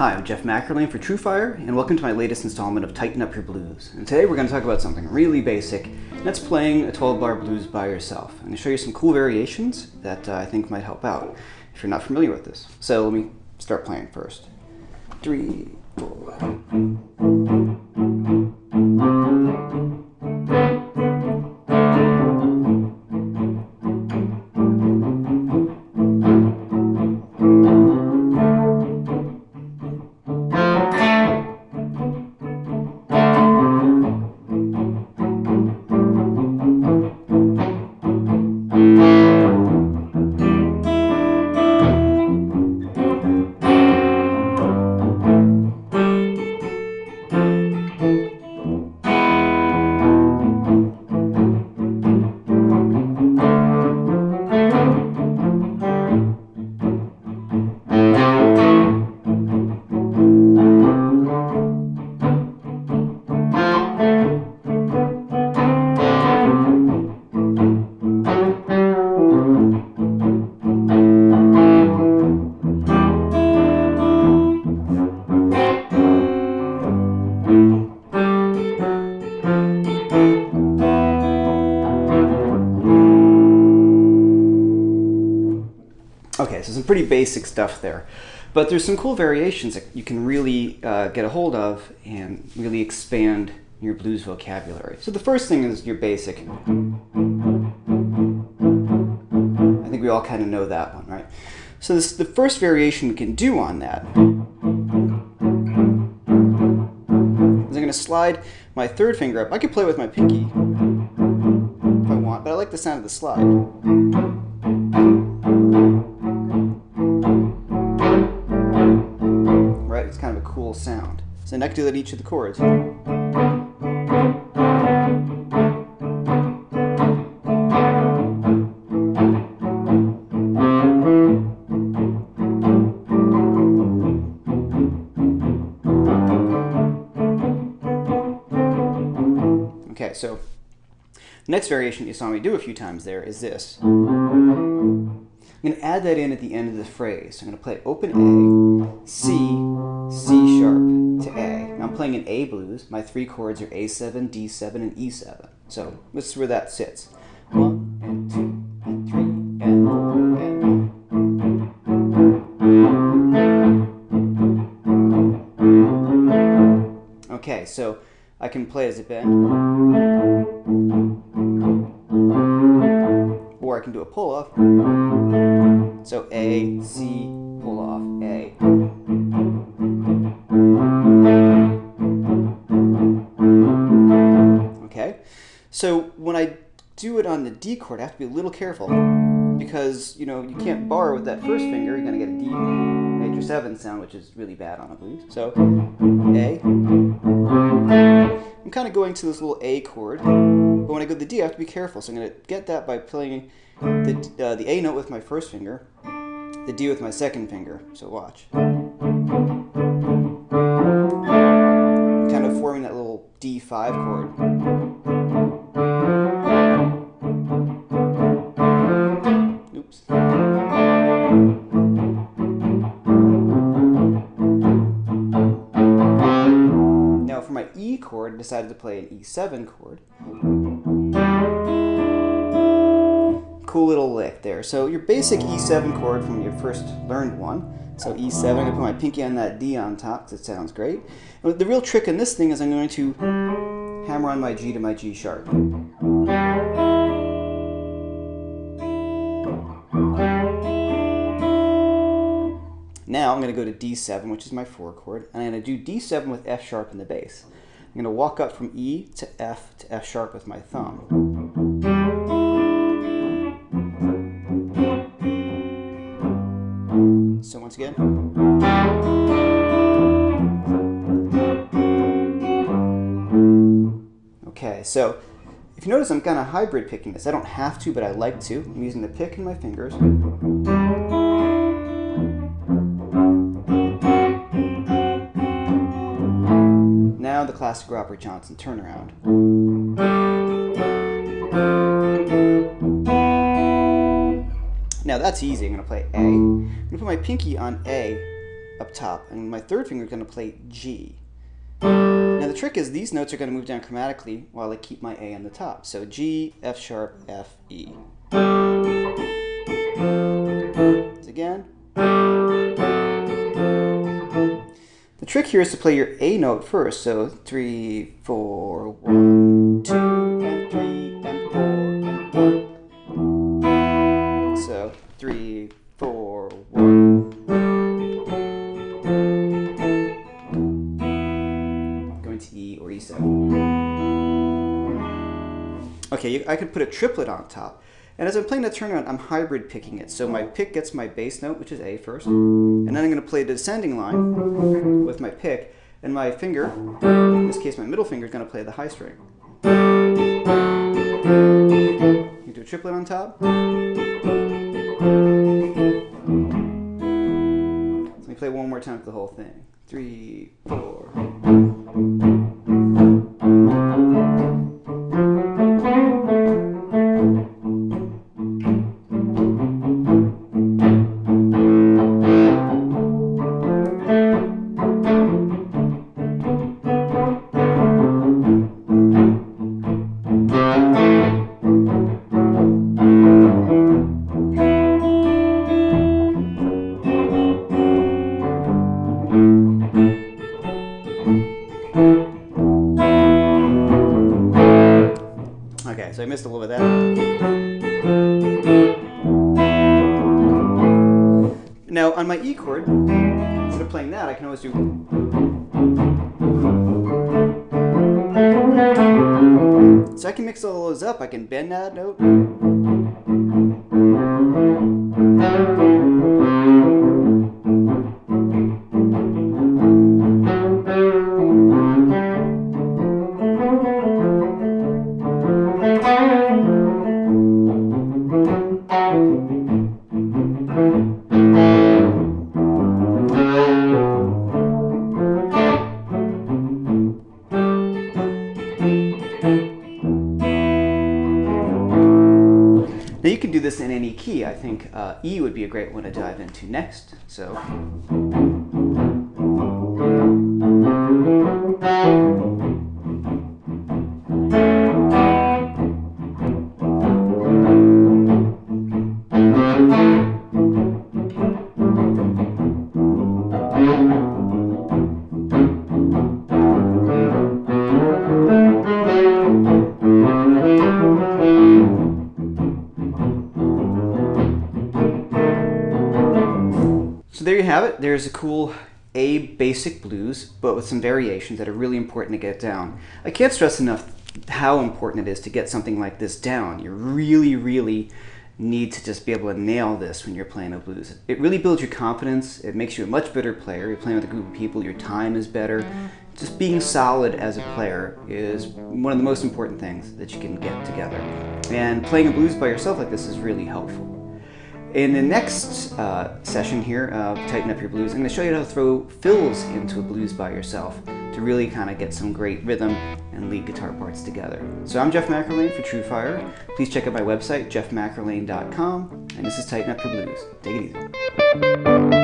Hi, I'm Jeff McErlain for TrueFire, and welcome to my latest installment of Tighten Up Your Blues. And today we're going to talk about something really basic, and that's playing a 12-bar blues by yourself. I'm going to show you some cool variations that I think might help out if you're not familiar with this. So let me start playing first. 3, 4. Okay, so some pretty basic stuff there, but there's some cool variations that you can really get a hold of and really expand your blues vocabulary. So the first thing is your basic. I think we all kind of know that one, right? So the first variation we can do on that is I'm going to slide my third finger up. I could play with my pinky if I want, but I like the sound of the slide. Right, it's kind of a cool sound. So now I can do that each of the chords. Okay, so the next variation you saw me do a few times there is this. I'm going to add that in at the end of the phrase. I'm going to play open A, C, C sharp to A. Now I'm playing an A blues. My three chords are A7, D7, and E7. So this is where that sits. 1 and 2 and 3 and 4 and 1. Okay, so I can play as a bend, or I can do a pull off. So A, C, pull off, A. Okay, so when I do it on the D chord, I have to be a little careful because, you know, you can't bar with that first finger. You're going to get a D major 7 sound, which is really bad on a blues. So A. I'm kind of going to this little A chord, but when I go to the D, I have to be careful. So I'm going to get that by playing the A note with my first finger, the D with my second finger. So watch. I'm kind of forming that little D5 chord. Oops. Now for my E chord, I decided to play an E7 chord. Cool little lick there. So your basic E7 chord from your first learned one. So E7, I'm going to put my pinky on that D on top because it sounds great. And the real trick in this thing is I'm going to hammer on my G to my G sharp. Now I'm going to go to D7, which is my 4 chord, and I'm going to do D7 with F sharp in the bass. I'm going to walk up from E to F sharp with my thumb. So once again. Okay, so if you notice I'm kind of hybrid picking this. I don't have to, but I like to. I'm using the pick in my fingers. Now the classic Robert Johnson turnaround. Now that's easy. I'm going to play A. I'm going to put my pinky on A up top, and my third finger is going to play G. Now the trick is these notes are going to move down chromatically while I keep my A on the top. So G, F sharp, F, E. Again. The trick here is to play your A note first. So 3, 4, 1, 2, and 3, and 4, and 1. So 3, 4, 1. Going to E or E7. Okay, I could put a triplet on top. And as I'm playing the turnaround, I'm hybrid picking it. So my pick gets my bass note, which is A first, and then I'm going to play the descending line with my pick, and my finger, in this case my middle finger, is going to play the high string. You do a triplet on top. So let me play one more time for the whole thing. 3, 4. Okay, so I missed a little bit of that. Now on my E chord, instead of playing that, I can always do. So I can mix all those up. I can bend that note. Now you can do this in any key. I think E would be a great one to dive into next. So. So there you have it. There's a cool A basic blues, but with some variations that are really important to get down. I can't stress enough how important it is to get something like this down. You really, really need to just be able to nail this when you're playing a blues. It really builds your confidence. It makes you a much better player. You're playing with a group of people. Your time is better. Just being solid as a player is one of the most important things that you can get together. And playing a blues by yourself like this is really helpful. In the next session here, Tighten Up Your Blues, I'm going to show you how to throw fills into a blues by yourself to really kind of get some great rhythm and lead guitar parts together. So I'm Jeff McErlain for TrueFire. Please check out my website, jeffmcerlain.com, and this is Tighten Up Your Blues. Take it easy.